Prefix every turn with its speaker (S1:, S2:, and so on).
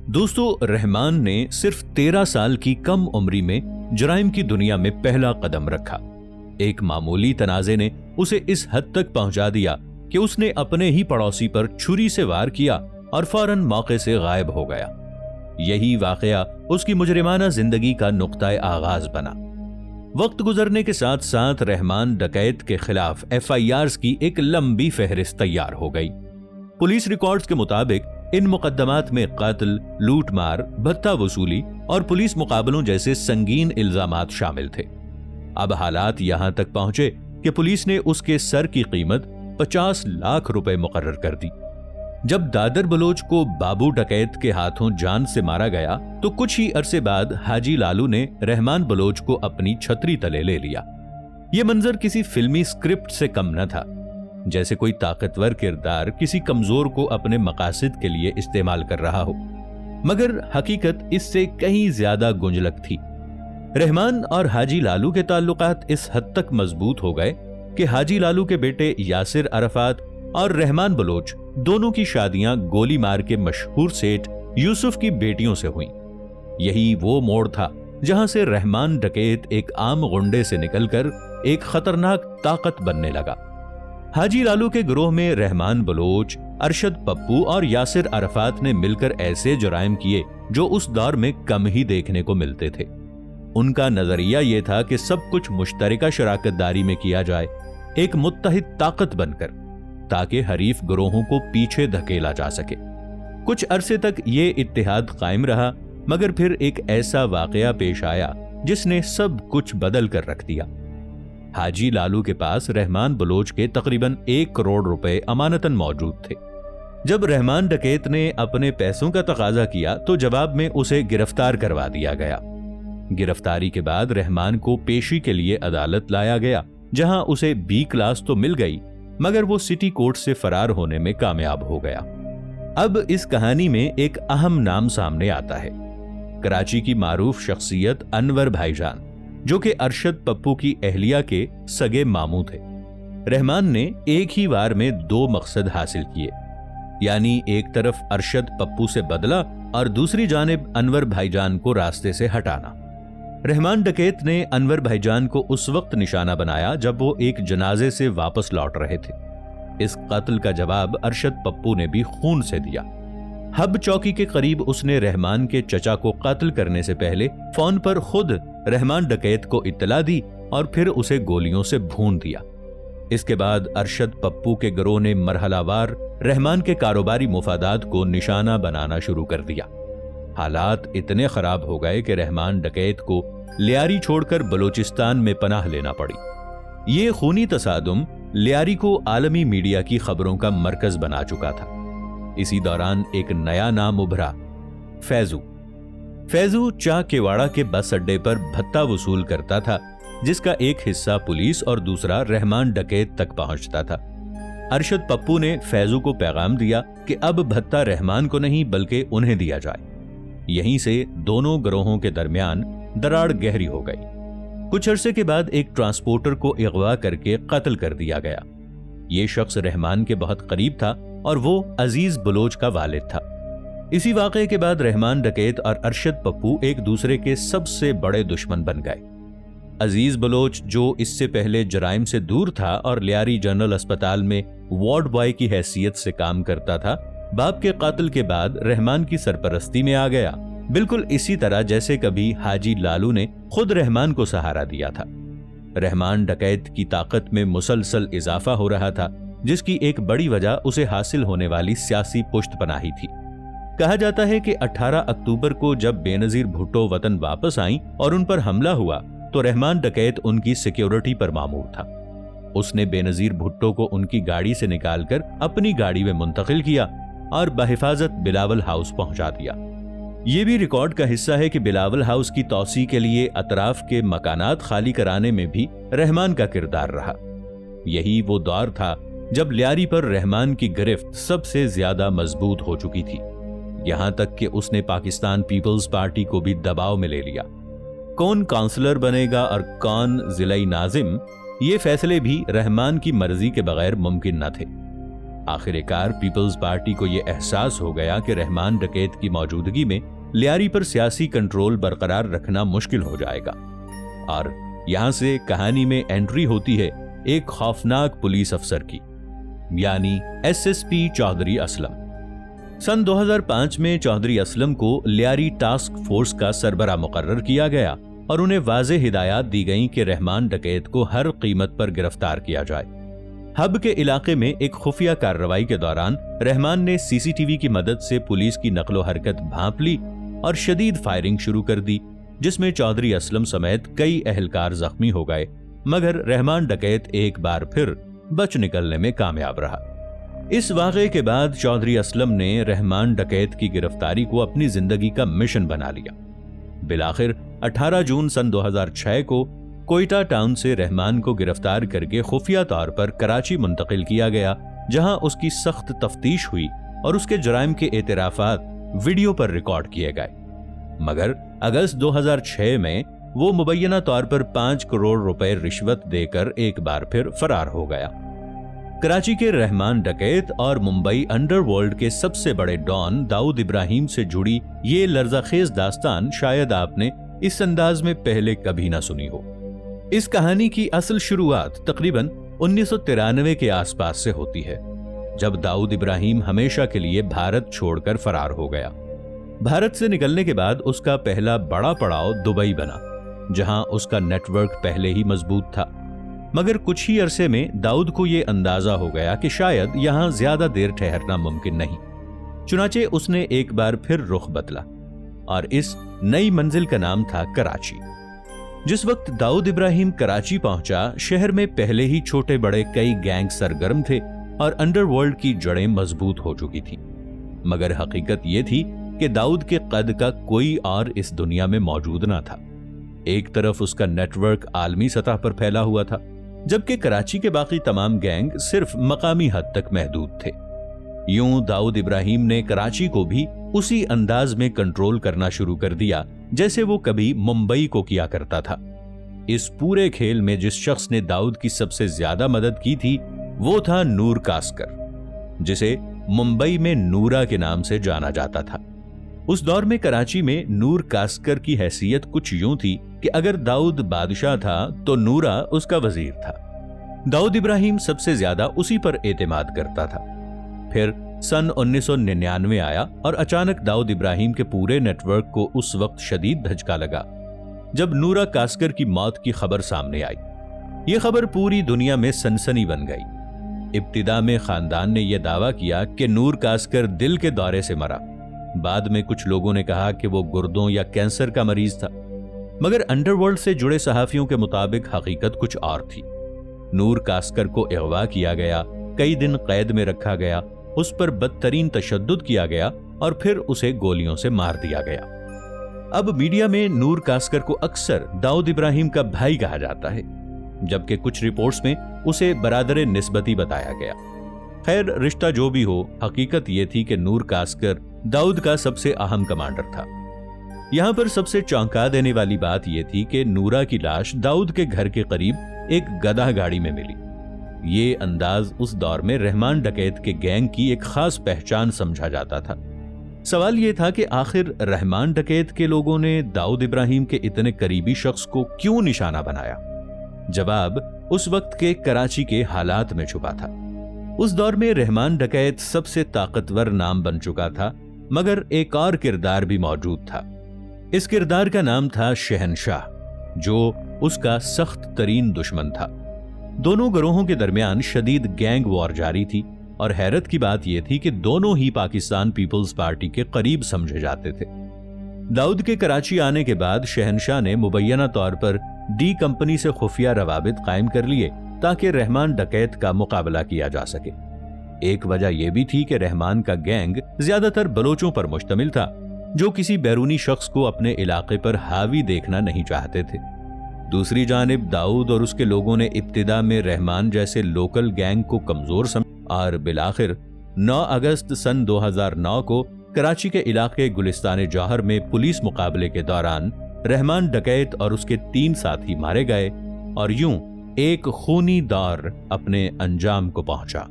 S1: دوستو، رحمان نے صرف 13 سال کی کم عمری میں جرائم کی دنیا میں پہلا قدم رکھا۔ ایک معمولی تنازع نے اسے اس حد تک پہنچا دیا کہ اس نے اپنے ہی پڑوسی پر چھری سے وار کیا اور فوراً موقع سے غائب ہو گیا۔ یہی واقعہ اس کی مجرمانہ زندگی کا نقطۂ آغاز بنا۔ وقت گزرنے کے ساتھ ساتھ رحمان ڈکیت کے خلاف FIRs کی ایک لمبی فہرست تیار ہو گئی۔ پولیس ریکارڈز کے مطابق ان مقدمات میں قتل، لوٹ مار، بھتہ وصولی اور پولیس مقابلوں جیسے سنگین الزامات شامل تھے۔ اب حالات یہاں تک پہنچے کہ پولیس نے اس کے سر کی قیمت 50 لاکھ روپے مقرر کر دی۔ جب دادر بلوچ کو بابو ڈکیت کے ہاتھوں جان سے مارا گیا تو کچھ ہی عرصے بعد حاجی لالو نے رحمان بلوچ کو اپنی چھتری تلے لے لیا۔ یہ منظر کسی فلمی سکرپٹ سے کم نہ تھا، جیسے کوئی طاقتور کردار کسی کمزور کو اپنے مقاصد کے لیے استعمال کر رہا ہو، مگر حقیقت اس سے کہیں زیادہ گنجلک تھی۔ رحمان اور حاجی لالو کے تعلقات اس حد تک مضبوط ہو گئے کہ حاجی لالو کے بیٹے یاسر عرفات اور رحمان بلوچ دونوں کی شادیاں گولی مار کے مشہور سیٹ یوسف کی بیٹیوں سے ہوئیں۔ یہی وہ موڑ تھا جہاں سے رحمان ڈکیت ایک عام غنڈے سے نکل کر ایک خطرناک طاقت بننے لگا۔ حاجی لالو کے گروہ میں رحمان بلوچ، ارشد پپو اور یاسر عرفات نے مل کر ایسے جرائم کیے جو اس دور میں کم ہی دیکھنے کو ملتے تھے۔ ان کا نظریہ یہ تھا کہ سب کچھ مشترکہ شراکت داری میں کیا جائے، ایک متحد طاقت بن کر، تاکہ حریف گروہوں کو پیچھے دھکیلا جا سکے۔ کچھ عرصے تک یہ اتحاد قائم رہا، مگر پھر ایک ایسا واقعہ پیش آیا جس نے سب کچھ بدل کر رکھ دیا۔ حاجی لالو کے پاس رحمان بلوچ کے تقریباً 1 کروڑ روپے امانتاً موجود تھے۔ جب رحمان ڈکیت نے اپنے پیسوں کا تقاضا کیا تو جواب میں اسے گرفتار کروا دیا گیا۔ گرفتاری کے بعد رحمان کو پیشی کے لیے عدالت لایا گیا، جہاں اسے B کلاس تو مل گئی، مگر وہ سٹی کورٹ سے فرار ہونے میں کامیاب ہو گیا۔ اب اس کہانی میں ایک اہم نام سامنے آتا ہے، کراچی کی معروف شخصیت انور بھائی جان، جو کہ ارشد پپو کی اہلیہ کے سگے ماموں تھے۔ رحمان نے ایک ہی وار میں 2 مقصد حاصل کیے، یعنی ایک طرف ارشد پپو سے بدلہ اور دوسری جانب انور بھائی جان کو راستے سے ہٹانا۔ رحمان ڈکیت نے انور بھائی جان کو اس وقت نشانہ بنایا جب وہ ایک جنازے سے واپس لوٹ رہے تھے۔ اس قتل کا جواب ارشد پپو نے بھی خون سے دیا۔ ہب چوکی کے قریب اس نے رحمان کے چچا کو قتل کرنے سے پہلے فون پر خود رحمان ڈکیت کو اطلاع دی اور پھر اسے گولیوں سے بھون دیا۔ اس کے بعد ارشد پپو کے گروہ نے مرحلہ وار رحمان کے کاروباری مفادات کو نشانہ بنانا شروع کر دیا۔ حالات اتنے خراب ہو گئے کہ رحمان ڈکیت کو لیاری چھوڑ کر بلوچستان میں پناہ لینا پڑی۔ یہ خونی تصادم لیاری کو عالمی میڈیا کی خبروں کا مرکز بنا چکا تھا۔ اسی دوران ایک نیا نام ابھرا، فیضو۔ فیضو چاہ کیواڑہ کے بس اڈے پر بھتہ وصول کرتا تھا، جس کا ایک حصہ پولیس اور دوسرا رحمان ڈکیت تک پہنچتا تھا۔ ارشد پپو نے فیضو کو پیغام دیا کہ اب بھتہ رحمان کو نہیں بلکہ انہیں دیا جائے۔ یہیں سے دونوں گروہوں کے درمیان دراڑ گہری ہو گئی۔ کچھ عرصے کے بعد ایک ٹرانسپورٹر کو اغوا کر کے قتل کر دیا گیا۔ یہ شخص رحمان کے بہت قریب تھا اور وہ عزیز بلوچ کا والد تھا۔ اسی واقعے کے بعد رحمان ڈکیت اور ارشد پپو ایک دوسرے کے سب سے بڑے دشمن بن گئے۔ عزیز بلوچ، جو اس سے پہلے جرائم سے دور تھا اور لیاری جنرل اسپتال میں وارڈ بوائے کی حیثیت سے کام کرتا تھا، باپ کے قاتل کے بعد رحمان کی سرپرستی میں آ گیا، بالکل اسی طرح جیسے کبھی حاجی لالو نے خود رحمان کو سہارا دیا تھا۔ رحمان ڈکیت کی طاقت میں مسلسل اضافہ ہو رہا تھا، جس کی ایک بڑی وجہ اسے حاصل ہونے والی سیاسی پشت پناہی تھی۔ کہا جاتا ہے کہ 18 اکتوبر کو جب بے نظیر بھٹو وطن واپس آئیں اور ان پر حملہ ہوا تو رحمان ڈکیت ان کی سیکیورٹی پر مامور تھا۔ اس نے بے نظیر بھٹو کو ان کی گاڑی سے نکال کر اپنی گاڑی میں منتقل کیا اور بحفاظت بلاول ہاؤس پہنچا دیا۔ یہ بھی ریکارڈ کا حصہ ہے کہ بلاول ہاؤس کی توسیع کے لیے اطراف کے مکانات خالی کرانے میں بھی رحمان کا کردار رہا۔ یہی وہ دور تھا جب لیاری پر رحمان کی گرفت سب سے زیادہ مضبوط ہو چکی تھی، یہاں تک کہ اس نے پاکستان پیپلز پارٹی کو بھی دباؤ میں لے لیا۔ کون کونسلر بنے گا اور کون ضلعی ناظم، یہ فیصلے بھی رحمان کی مرضی کے بغیر ممکن نہ تھے۔ آخر کار پیپلز پارٹی کو یہ احساس ہو گیا کہ رحمان ڈکیت کی موجودگی میں لیاری پر سیاسی کنٹرول برقرار رکھنا مشکل ہو جائے گا، اور یہاں سے کہانی میں انٹری ہوتی ہے ایک خوفناک پولیس افسر کی، یعنی SSP چودھری اسلم۔ سن 2005 میں چودھری اسلم کو لیاری ٹاسک فورس کا سربراہ مقرر کیا گیا اور انہیں واضح ہدایات دی گئیں کہ رحمان ڈکیت کو ہر قیمت پر گرفتار کیا جائے۔ ہب کے علاقے میں ایک خفیہ کارروائی کے دوران رحمان نے CCTV کی مدد سے پولیس کی نقل و حرکت بھانپ لی اور شدید فائرنگ شروع کر دی، جس میں چودھری اسلم سمیت کئی اہلکار زخمی ہو گئے، مگر رحمان ڈکیت ایک بار پھر بچ نکلنے میں کامیاب رہا۔ اس واقعے کے بعد چودھری اسلم نے رحمان ڈکیت کی گرفتاری کو اپنی زندگی کا مشن بنا لیا۔ بالآخر 18 جون سن 2006 کو کوئٹہ ٹاؤن سے رحمان کو گرفتار کر کے خفیہ طور پر کراچی منتقل کیا گیا، جہاں اس کی سخت تفتیش ہوئی اور اس کے جرائم کے اعترافات ویڈیو پر ریکارڈ کیے گئے، مگر اگست 2006 میں وہ مبینہ طور پر 5 کروڑ روپے رشوت دے کر ایک بار پھر فرار ہو گیا۔ کراچی کے رحمان ڈکیت اور ممبئی انڈر ورلڈ کے سب سے بڑے ڈان داؤد ابراہیم سے جڑی یہ لرزہ خیز داستان شاید آپ نے اس انداز میں پہلے کبھی نہ سنی ہو۔ اس کہانی کی اصل شروعات تقریباً 1993 کے آس پاس سے ہوتی ہے، جب داؤد ابراہیم ہمیشہ کے لیے بھارت چھوڑ کر فرار ہو گیا۔ بھارت سے نکلنے کے بعد اس کا پہلا بڑا پڑاؤ دبئی بنا، جہاں اس کا نیٹ ورک پہلے ہی مضبوط تھا، مگر کچھ ہی عرصے میں داؤد کو یہ اندازہ ہو گیا کہ شاید یہاں زیادہ دیر ٹھہرنا ممکن نہیں، چنانچہ اس نے ایک بار پھر رخ بدلا، اور اس نئی منزل کا نام تھا کراچی۔ جس وقت داؤد ابراہیم کراچی پہنچا، شہر میں پہلے ہی چھوٹے بڑے کئی گینگ سرگرم تھے اور انڈر ورلڈ کی جڑیں مضبوط ہو چکی تھیں، مگر حقیقت یہ تھی کہ داؤد کے قد کا کوئی اور اس دنیا میں موجود نہ تھا۔ ایک طرف اس کا نیٹ ورک عالمی سطح پر پھیلا ہوا تھا، جبکہ کراچی کے باقی تمام گینگ صرف مقامی حد تک محدود تھے۔ یوں داؤد ابراہیم نے کراچی کو بھی اسی انداز میں کنٹرول کرنا شروع کر دیا جیسے وہ کبھی ممبئی کو کیا کرتا تھا۔ اس پورے کھیل میں جس شخص نے داؤد کی سب سے زیادہ مدد کی تھی وہ تھا نور کاسکر، جسے ممبئی میں نورا کے نام سے جانا جاتا تھا۔ اس دور میں کراچی میں نور کاسکر کی حیثیت کچھ یوں تھی کہ اگر داؤد بادشاہ تھا تو نورا اس کا وزیر تھا۔ داؤد ابراہیم سب سے زیادہ اسی پر اعتماد کرتا تھا۔ پھر سن 1999 آیا اور اچانک داؤد ابراہیم کے پورے نیٹ ورک کو اس وقت شدید دھچکا لگا جب نورا کاسکر کی موت کی خبر سامنے آئی۔ یہ خبر پوری دنیا میں سنسنی بن گئی۔ ابتدا میں خاندان نے یہ دعویٰ کیا کہ نور کاسکر دل کے دورے سے مرا، بعد میں کچھ لوگوں نے کہا کہ وہ گردوں یا کینسر کا مریض تھا، مگر انڈر ورلڈ سے جڑے صحافیوں کے مطابق حقیقت کچھ اور تھی۔ نور کاسکر کو اغوا کیا گیا، کئی دن قید میں رکھا گیا، اس پر بدترین تشدد کیا گیا اور پھر اسے گولیوں سے مار دیا گیا۔ اب میڈیا میں نور کاسکر کو اکثر داؤد ابراہیم کا بھائی کہا جاتا ہے، جبکہ کچھ رپورٹس میں اسے برادر نسبتی بتایا گیا۔ خیر، رشتہ جو بھی ہو، حقیقت یہ تھی کہ نور کاسکر داؤد کا سب سے اہم کمانڈر تھا۔ یہاں پر سب سے چونکا دینے والی بات یہ تھی کہ نورا کی لاش داؤد کے گھر کے قریب ایک گدھا گاڑی میں ملی۔ یہ انداز اس دور میں رحمان ڈکیت کے گینگ کی ایک خاص پہچان سمجھا جاتا تھا۔ سوال یہ تھا کہ آخر رحمان ڈکیت کے لوگوں نے داؤد ابراہیم کے اتنے قریبی شخص کو کیوں نشانہ بنایا؟ جواب اس وقت کے کراچی کے حالات میں چھپا تھا۔ اس دور میں رحمان ڈکیت سب سے طاقتور نام بن چکا تھا، مگر ایک اور کردار بھی موجود تھا۔ اس کردار کا نام تھا شہنشاہ، جو اس کا سخت ترین دشمن تھا۔ دونوں گروہوں کے درمیان شدید گینگ وار جاری تھی، اور حیرت کی بات یہ تھی کہ دونوں ہی پاکستان پیپلز پارٹی کے قریب سمجھے جاتے تھے۔ داؤد کے کراچی آنے کے بعد شہنشاہ نے مبینہ طور پر ڈی کمپنی سے خفیہ روابط قائم کر لیے تاکہ رحمان ڈکیت کا مقابلہ کیا جا سکے۔ ایک وجہ یہ بھی تھی کہ رحمان کا گینگ زیادہ تر بلوچوں پر مشتمل تھا، جو کسی بیرونی شخص کو اپنے علاقے پر حاوی دیکھنا نہیں چاہتے تھے۔ دوسری جانب داؤد اور اس کے لوگوں نے ابتدا میں رحمان جیسے لوکل گینگ کو کمزور سمجھا، اور بالآخر 9 اگست سن 2009 کو کراچی کے علاقے گلستان جوہر میں پولیس مقابلے کے دوران رحمان ڈکیت اور اس کے 3 ساتھی مارے گئے، اور یوں ایک خونی دور اپنے انجام کو پہنچا۔